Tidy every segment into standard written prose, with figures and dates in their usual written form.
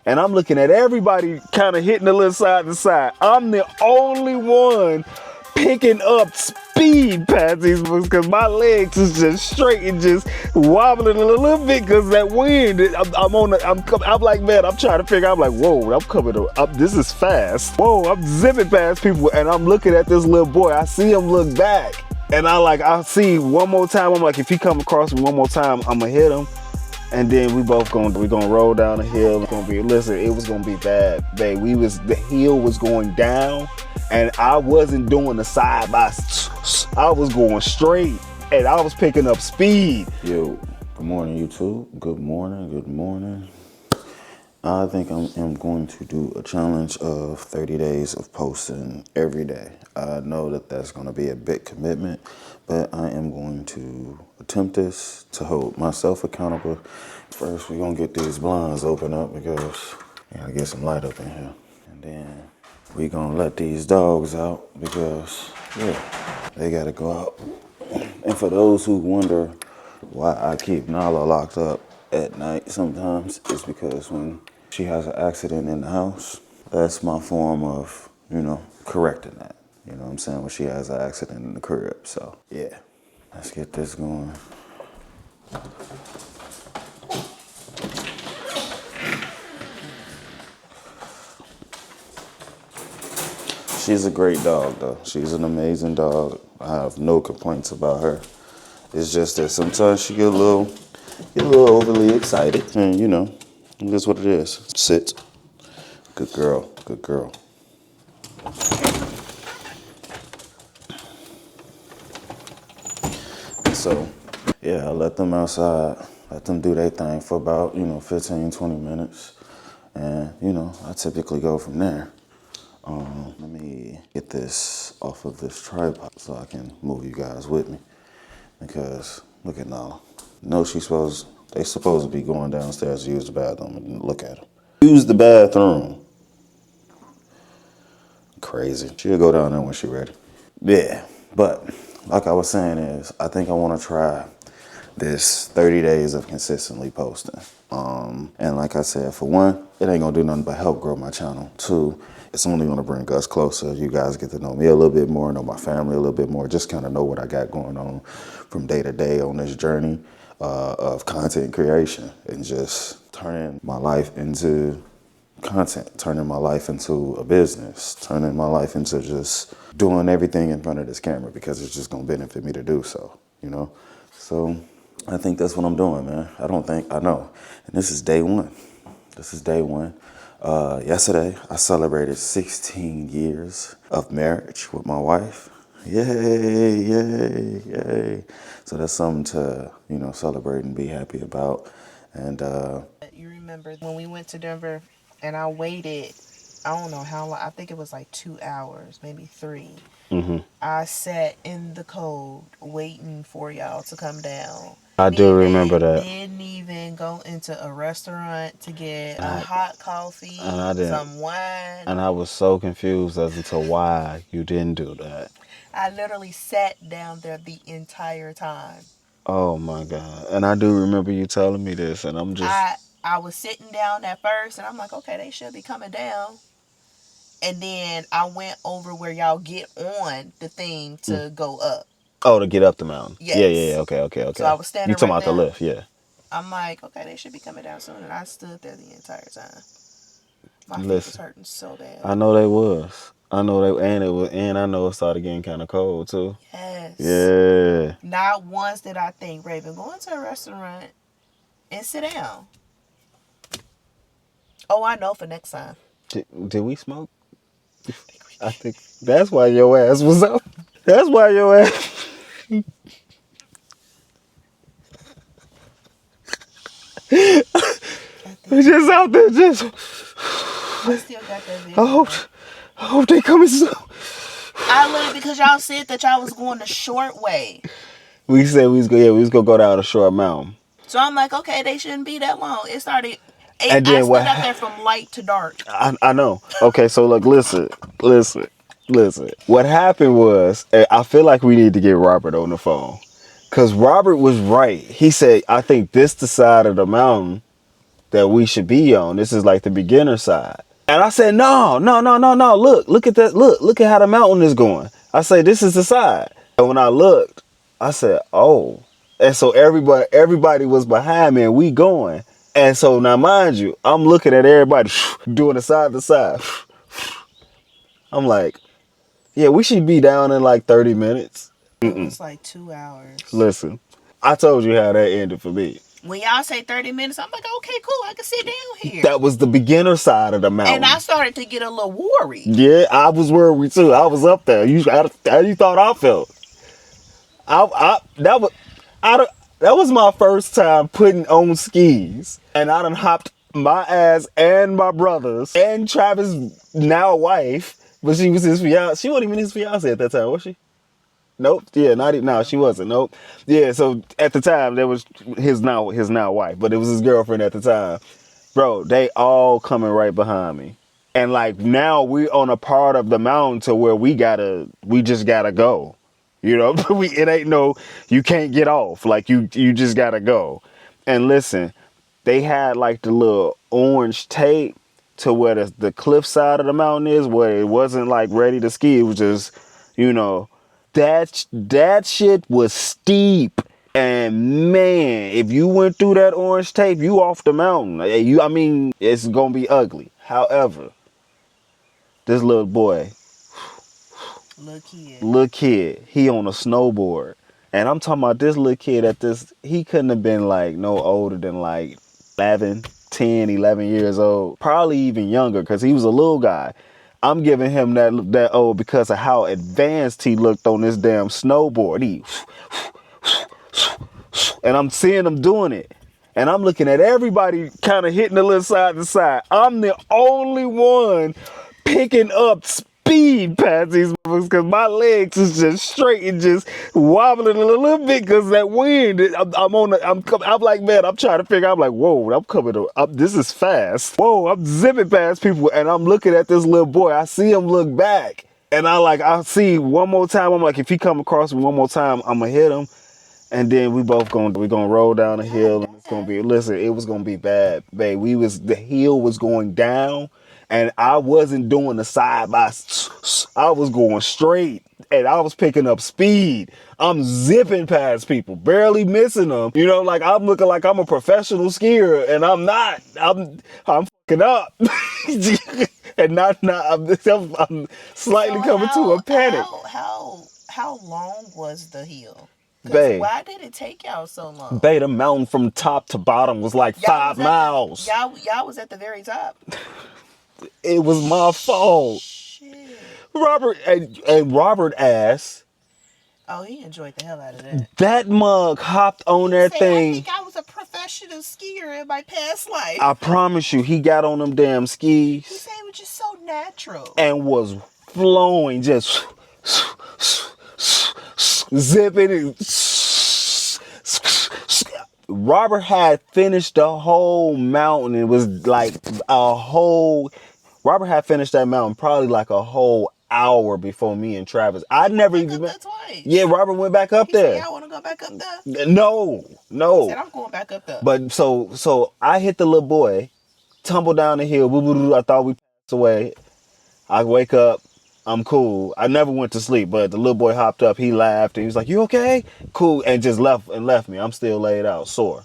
And I'm looking at everybody kind of hitting a little side to side. I'm the only one picking up speed past these books because my legs is just straight and just wobbling a little bit because that wind. I'm like, man, I'm trying to figure out, I'm like, whoa, I'm coming up. This is fast. Whoa, I'm zipping past people and I'm looking at this little boy. I see him look back and I see one more time. I'm like, if he come across me one more time, I'm gonna hit him. And then we gonna roll down the hill. It's gonna be, listen, it was gonna be bad, babe. The hill was going down, and I wasn't doing the side by. I was going straight, and I was picking up speed. Yo, good morning, YouTube. Good morning. Good morning. I think I'm going to do a challenge of 30 days of posting every day. I know that that's going to be a big commitment, but I am going to attempt to hold myself accountable. First, we're going to get these blinds open up because I got to get some light up in here. And then we're going to let these dogs out because, yeah, they got to go out. And for those who wonder why I keep Nala locked up at night sometimes, it's because when she has an accident in the house, that's my form of, correcting that. You know what I'm saying? When she has an accident in the crib. So, yeah, let's get this going. She's a great dog, though. She's an amazing dog. I have no complaints about her. It's just that sometimes she get a little overly excited, and that's what it is. Sit. Good girl. Good girl. So, yeah, I let them outside. Let them do their thing for about 15, 20 minutes, and I typically go from there. Let me get this off of this tripod so I can move you guys with me. Because look at Nala. No, they supposed to be going downstairs to use the bathroom, and look at them. Use the bathroom. Crazy. She'll go down there when she's ready. Yeah, but like I was saying I think I want to try this 30 days of consistently posting. And like I said, for one, it ain't gonna do nothing but help grow my channel. Two, it's only gonna bring us closer. You guys get to know me a little bit more, know my family a little bit more, just kind of know what I got going on from day to day on this journey of content creation and just turning my life into content, turning my life into a business, turning my life into just doing everything in front of this camera because it's just gonna benefit me to do so, So I think that's what I'm doing, man. I know. And this is day one. Yesterday, I celebrated 16 years of marriage with my wife. Yay, yay, yay. So that's something to, celebrate and be happy about. And You remember when we went to Denver and I waited, I don't know how long, I think it was like 2 hours, maybe 3. Mm-hmm. I sat in the cold waiting for y'all to come down. I do remember that. Didn't even go into a restaurant to get a hot coffee, And I didn't. some wine. And I was so confused as to why you didn't do that. I literally sat down there the entire time. Oh my God. And I do remember you telling me this, and I'm just... I was sitting down at first and I'm like, okay, they should be coming down. And then I went over where y'all get on the thing to go up. Oh, to get up the mountain. Yes. Yeah. Okay. So I was standing You talking right about there. the lift, yeah. I'm like, okay, they should be coming down soon. And I stood there the entire time. My feet was hurting so bad. I know they was. And I know it started getting kind of cold too. Yes. Yeah. Not once did I think, Raven, go into a restaurant and sit down. Oh, I know for next time. Did we smoke? I think that's why your ass was up. That's why your ass... just out there, just... I still got that video. I hope they coming soon. I literally, because y'all said that y'all was going the short way. We said we was gonna go down a short mountain. So I'm like, okay, they shouldn't be that long. It started... And then I stood up there from light to dark. I know. Okay, so look, listen. What happened was, I feel like we need to get Robert on the phone. Because Robert was right. He said, I think this the side of the mountain that we should be on. This is like the beginner side. And I said, no. Look at that. Look at how the mountain is going. I say, this is the side. And when I looked, I said, oh. And so everybody was behind me and we going. And so now mind you, I'm looking at everybody doing the side to side. I'm like, yeah, we should be down in like 30 minutes. It was like 2 hours. Listen, I told you how that ended for me. When y'all say 30 minutes, I'm like, okay, cool, I can sit down here. That was the beginner side of the mountain. And I started to get a little worried. Yeah, I was worried too. I was up there. How you thought I felt? That was my first time putting on skis, and I done hopped my ass and my brothers and Travis' now wife, but she was his fiance. She wasn't even his fiance at that time, was she? Nope. Yeah, no, she wasn't. Nope. Yeah, so at the time that was his now wife, but it was his girlfriend at the time. Bro, they all coming right behind me. And like now we on a part of the mountain to where we just gotta go. You know, it ain't no, you can't get off. Like you just gotta go. And listen, they had like the little orange tape to where the cliff side of the mountain is, where it wasn't like ready to ski. It was just, you know, that shit was steep. And man, if you went through that orange tape, you off the mountain. I mean, it's gonna be ugly. However, this little boy, little kid, he on a snowboard. And I'm talking about this little kid he couldn't have been like no older than like 11 years old. Probably even younger because he was a little guy. I'm giving him that old because of how advanced he looked on this damn snowboard. And I'm seeing him doing it. And I'm looking at everybody kind of hitting a little side to side. I'm the only one picking up speed past these motherfuckers because my legs is just straight and just wobbling a little bit because that wind. I'm like, man, I'm trying to figure out. I'm like, whoa, I'm coming up. This is fast. Whoa, I'm zipping past people and I'm looking at this little boy. I see him look back and I see one more time. I'm like, if he come across me one more time, I'm gonna hit him. And then we gonna roll down the hill and it's gonna be, listen, it was gonna be bad, babe. The hill was going down and I wasn't doing the side by, I was going straight and I was picking up speed. I'm zipping past people, barely missing them. You know, like I'm looking like I'm a professional skier and I'm not, I'm fucking up. And I'm slightly coming to a panic. How long was the hill? Babe, why did it take y'all so long? Babe, the mountain from top to bottom was like 5 miles. Y'all was at the very top. It was my fault. Shit. Robert asked. Oh, he enjoyed the hell out of that. That mug hopped on that thing. I think I was a professional skier in my past life. I promise you, he got on them damn skis. He said it was just so natural. And was flowing, just zipping. Robert had finished the whole mountain. It was like Robert had finished that mountain probably like a whole hour before me and Travis. I never even met. Twice. Yeah, Robert went back up there. Said, y'all want to go back up there? No. He said, I'm going back up there. But so I hit the little boy, tumbled down the hill. I thought we passed away. I wake up. I'm cool. I never went to sleep, but the little boy hopped up. He laughed and he was like, "You okay?" Cool, and just left me. I'm still laid out, sore.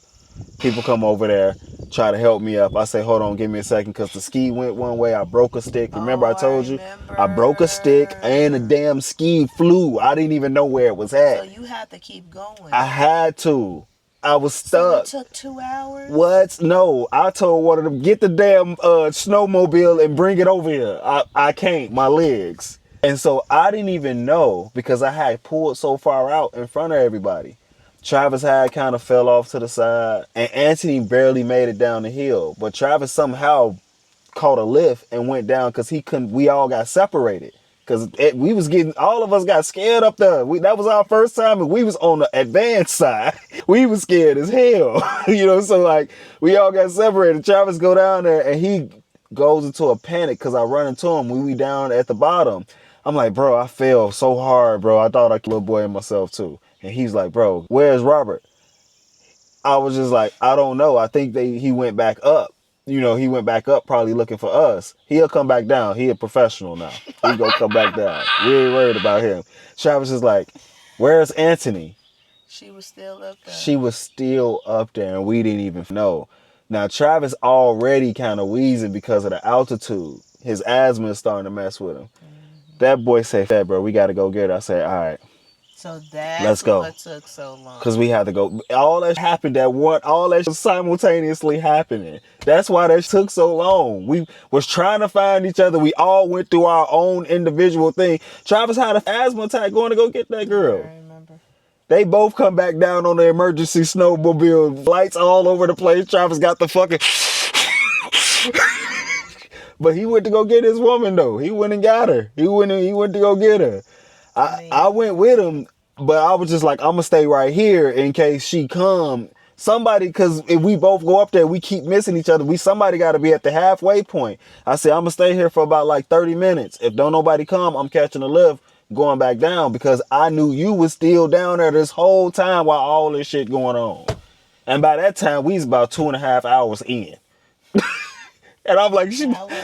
People come over there, try to help me up. I say, "Hold on, give me a second," because the ski went one way. I broke a stick. Remember, I told you I broke a stick and the damn ski flew. I didn't even know where it was at. So you had to keep going. I had to. I was stuck. So it took 2 hours? What? No. I told one of them, get the damn snowmobile and bring it over here. I can't. My legs. And so I didn't even know because I had pulled so far out in front of everybody. Travis had kind of fell off to the side and Anthony barely made it down the hill. But Travis somehow caught a lift and went down because we all got separated. Because all of us got scared up there. That was our first time and we was on the advanced side. We was scared as hell. So like we all got separated. Travis go down there and he goes into a panic because I run into him when we down at the bottom. I'm like, bro, I fell so hard, bro. I thought I killed a little boy and myself too. And he's like, bro, where's Robert? I was just like, I don't know. I think he went back up. he went back up probably looking for us. He'll come back down. He a professional now. He gonna come back down. We ain't worried about him. Travis is like, where's Anthony? She was still up there. She was still up there and we didn't even know. Now Travis already kind of wheezing because of the altitude. His asthma is starting to mess with him. Mm-hmm. That boy said, "Fat bro, we gotta go get her." I said, "All right." So that's Let's go. what took so long. Because we had to go. All that happened all that simultaneously happening. That's why that took so long. We was trying to find each other. We all went through our own individual thing. Travis had an asthma attack going to go get that girl. I remember. They both come back down on the emergency snowmobile. Lights all over the place. Travis got the fucking... But he went to go get his woman, though. He went and got her. He went to go get her. I went with him, but I was just like, I'm going to stay right here in case she come. Somebody, because if we both go up there, we keep missing each other. Somebody got to be at the halfway point. I said, I'm going to stay here for about like 30 minutes. If don't nobody come, I'm catching a lift going back down because I knew you was still down there this whole time while all this shit going on. And by that time, we was about 2.5 hours in. And I'm like,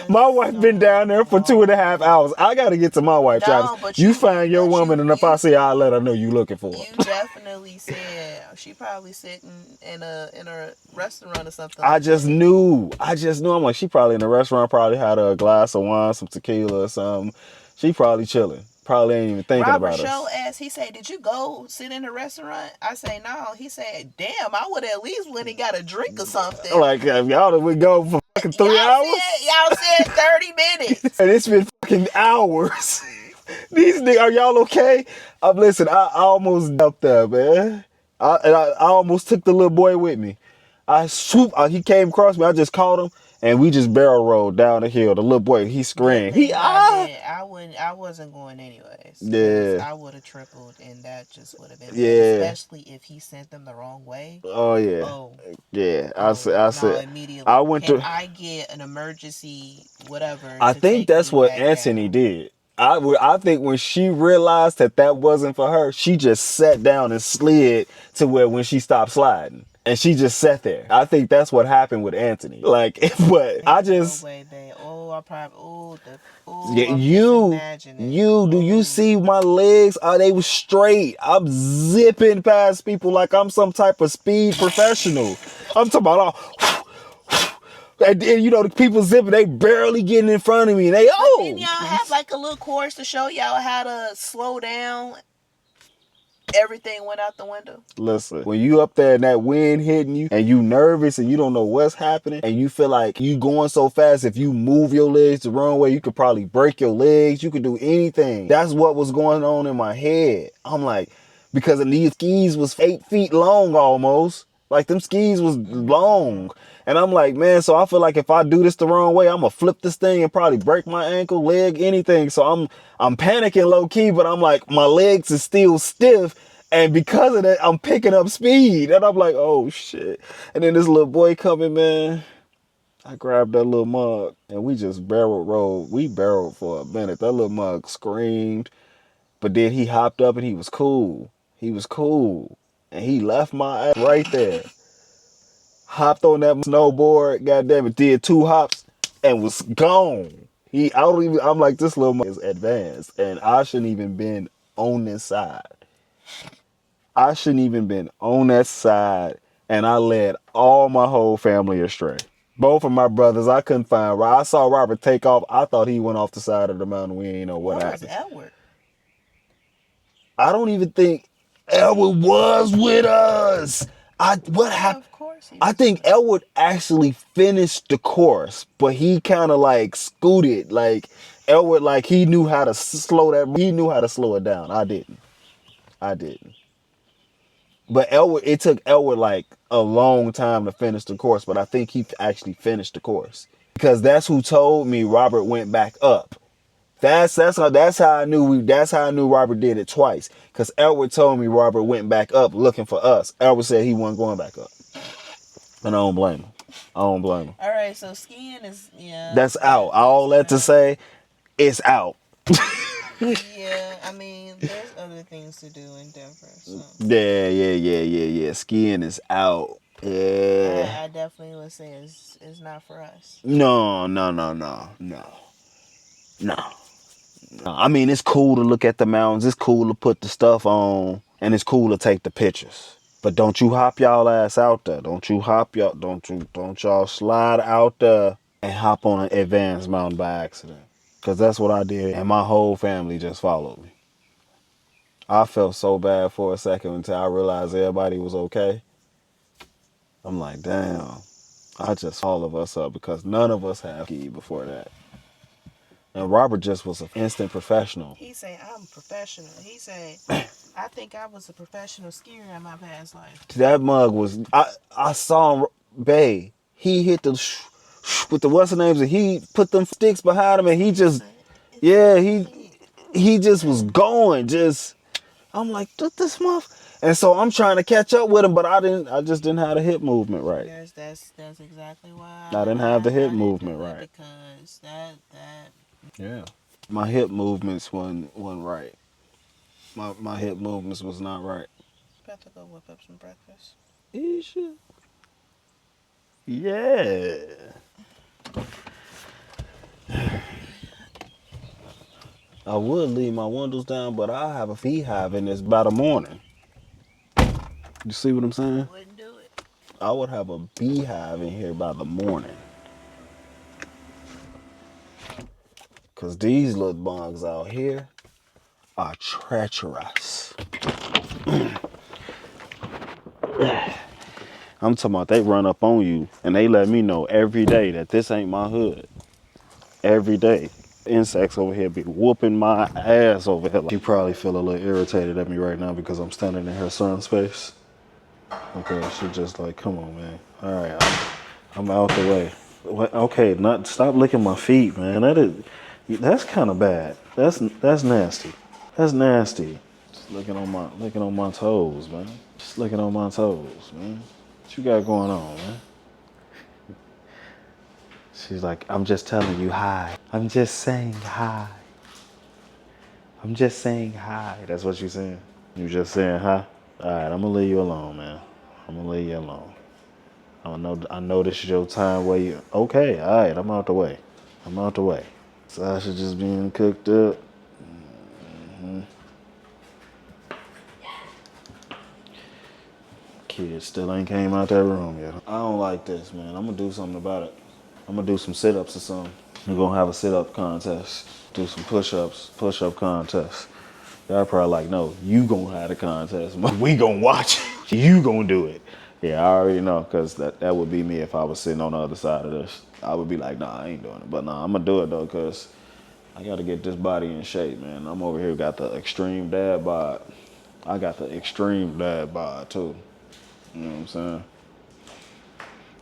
my wife been down there for 2.5 hours. I got to get to my wife, Travis. But you find your woman, and if I see her, I'll let her know you looking for her. You definitely said she probably sitting in a restaurant or something. I just knew. I'm like, she probably in the restaurant, probably had a glass of wine, some tequila or something. She probably chilling. Probably ain't even thinking about us. Robert Show asked, he said, did you go sit in a restaurant? I say, no. He said, damn, I would at least went and got a drink or something. Like, y'all would go for fucking 3 hours? Y'all said 30 minutes. And it's been fucking hours. These niggas, are y'all okay? Listen, I almost up there, man. I almost took the little boy with me. He came across me. I just caught him. And we just barrel rolled down the hill. The little boy, he screamed. I wasn't going anyways. Yeah. I would have tripled, and that just would have been especially if he sent them the wrong way. Oh yeah. Oh. Yeah. I said. Immediately. I went to. I get an emergency, whatever. I think that's what Anthony did. I think when she realized that wasn't for her, she just sat down and slid to where when she stopped sliding. And she just sat there. I think that's what happened with Anthony. Like, but I just... do you see my legs? They was straight. I'm zipping past people like I'm some type of speed professional. I'm talking about... And the people zipping, they barely getting in front of me. And didn't y'all have like a little course to show y'all how to slow down? Everything went out the window. Listen, when you up there and that wind hitting you and you nervous and you don't know what's happening and you feel like you going so fast, if you move your legs the wrong way, you could probably break your legs. You could do anything. That's what was going on in my head. I'm like, because these skis was 8 feet long almost. Like them skis was long. And I'm like, man, so I feel like if I do this the wrong way, I'm going to flip this thing and probably break my ankle, leg, anything. So I'm panicking low key, but I'm like, my legs is still stiff. And because of that, I'm picking up speed. And I'm like, oh shit. And then this little boy coming, man. I grabbed that little mug and we just barrel rolled. We barreled for a minute. That little mug screamed. But then he hopped up and he was cool. He was cool. And he left my ass right there. Hopped on that snowboard, goddamn it, did 2 hops and was gone. I'm like, this little mug is advanced and I shouldn't even been on this side. I shouldn't even been on that side and I led all my whole family astray. Both of my brothers, I couldn't find. I saw Robert take off. I thought he went off the side of the mountain. We ain't know what happened. Where's Edward? I don't even think Edward was with us. What happened? Of course he was. I think Elwood actually finished the course, but he kind of like scooted. Like Elwood, like he knew how to slow that. He knew how to slow it down. I didn't. But it took Elwood like a long time to finish the course, but I think he actually finished the course because that's who told me Robert went back up. That's how I knew Robert did it twice. Because Elwood told me Robert went back up looking for us. Elwood said he wasn't going back up. And I don't blame him. All right, so skiing is, that's out. All that to say, it's out. Yeah, I mean, there's other things to do in Denver. So. Yeah. Skiing is out. Yeah. I definitely would say it's not for us. No. I mean, it's cool to look at the mountains. It's cool to put the stuff on, and it's cool to take the pictures. But don't you hop y'all ass out there. Don't y'all slide out there and hop on an advanced mountain by accident. Cause that's what I did, and my whole family just followed me. I felt so bad for a second until I realized everybody was okay. I'm like, damn, I just all of us up because none of us have ski before that. And Robert just was an instant professional. He said, I'm a professional. He said, I think I was a professional skier in my past life. That mug was, I saw him, babe, he hit the, with the what's the names, and he put them sticks behind him and he just, yeah, he just was going, just, I'm like, this month. And so I'm trying to catch up with him, but I just didn't have the hip movement right. That's exactly why I didn't have the hip movement right. Because that yeah. My hip movements wasn't right. My hip movements was not right. about to go whip up some breakfast. You should. Yeah. I would leave my windows down, but I have a beehive in this by the morning. You see what I'm saying? Wouldn't do it. I would have a beehive in here by the morning. Cause these little bugs out here are treacherous. I'm talking about they run up on you and they let me know every day that this ain't my hood. Every day. Insects over here be whooping my ass over here. She probably feel a little irritated at me right now because I'm standing in her sun space. Okay, she just like, come on, man. All right, I'm out the way. Okay, stop licking my feet, man. That's kind of bad. That's nasty. That's nasty. Just licking on my toes, man. Just licking on my toes, man. What you got going on, man? She's like, I'm just telling you hi. I'm just saying hi. I'm just saying hi. That's what she's saying. You just saying hi? All right, I'm gonna leave you alone, man. I'm gonna leave you alone. I know this is your time where you, okay, all right, I'm out the way. I'm out the way. Sasha just being cooked up. Mm-hmm. Kids still ain't came out that room yet. I don't like this, man. I'm gonna do something about it. I'm gonna do some sit-ups or something. We're gonna have a sit-up contest. Do some push-up contest. Y'all probably like, no, you gonna have the contest. We gonna watch it. You gonna do it. Yeah, I already know, because that would be me if I was sitting on the other side of this. I would be like, nah, I ain't doing it. But nah, I'm gonna do it though, because I gotta get this body in shape, man. I'm over here, got the extreme dad bod. I got the extreme dad bod too. You know what I'm saying?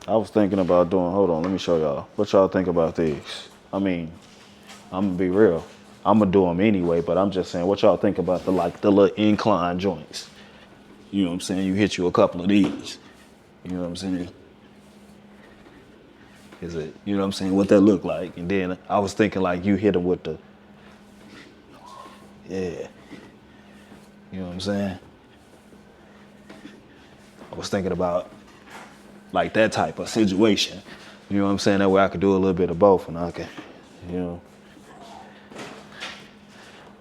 I was thinking about doing, hold on, let me show y'all. What y'all think about these? I mean, I'm gonna be real. I'm gonna do them anyway, but I'm just saying, what y'all think about the little incline joints? You know what I'm saying? You hit you a couple of these. You know what I'm saying? Is it, you know what I'm saying, what that look like? And then I was thinking like you hit them with the, yeah. You know what I'm saying? I was thinking about like that type of situation. You know what I'm saying? That way I could do a little bit of both and I can, you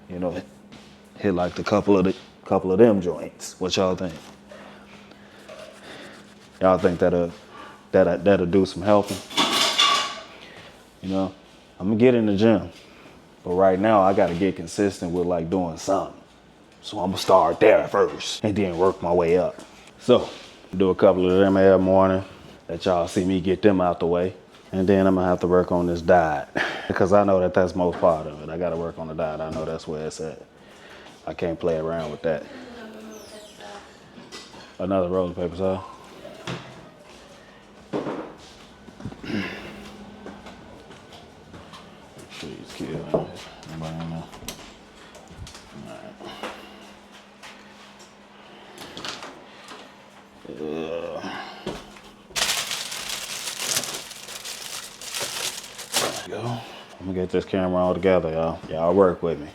know, hit like the couple of them joints. What y'all think? Y'all think that'll do some helping? You know, I'm gonna get in the gym, but right now I gotta get consistent with like doing something. So I'm gonna start there first and then work my way up. So do a couple of them every morning. Let y'all see me get them out the way. And then I'm gonna have to work on this diet because I know that's most part of it. I gotta work on the diet. I know that's where it's at. I can't play around with that. Another roll of paper, saw. Please kill him. Nobody know. Go. I'm gonna get this camera all together, y'all. Y'all work with me.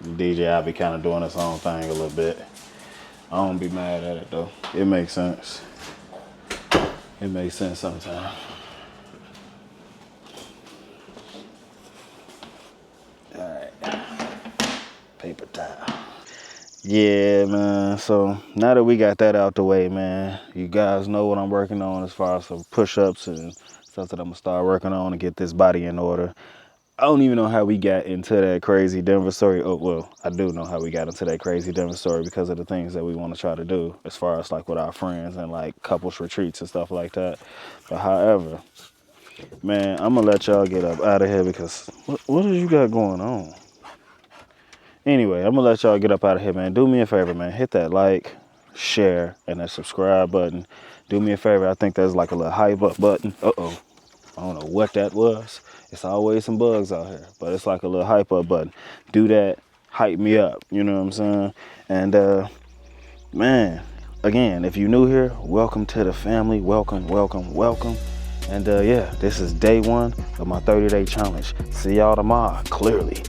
DJ, I be kind of doing his own thing a little bit. I don't be mad at it though. It makes sense. It makes sense sometimes. All right, paper towel. Yeah, man. So now that we got that out the way, man, you guys know what I'm working on as far as some push-ups and stuff that I'm gonna start working on to get this body in order. I don't even know how we got into that crazy Denver story. Oh, well, I do know how we got into that crazy Denver story because of the things that we want to try to do as far as like with our friends and like couples retreats and stuff like that. But however, man, I'm gonna let y'all get up out of here because what do you got going on? Anyway, I'm gonna let y'all get up out of here, man. Do me a favor, man. Hit that like, share, and that subscribe button. Do me a favor. I think there's like a little hype up button. Uh-oh. I don't know what that was. It's always some bugs out here, but it's like a little hype up button. Do that, hype me up, you know what I'm saying? And man, again, if you're new here, welcome to the family. Welcome, welcome, welcome. And yeah, this is day 1 of my 30-day challenge. See y'all tomorrow, clearly.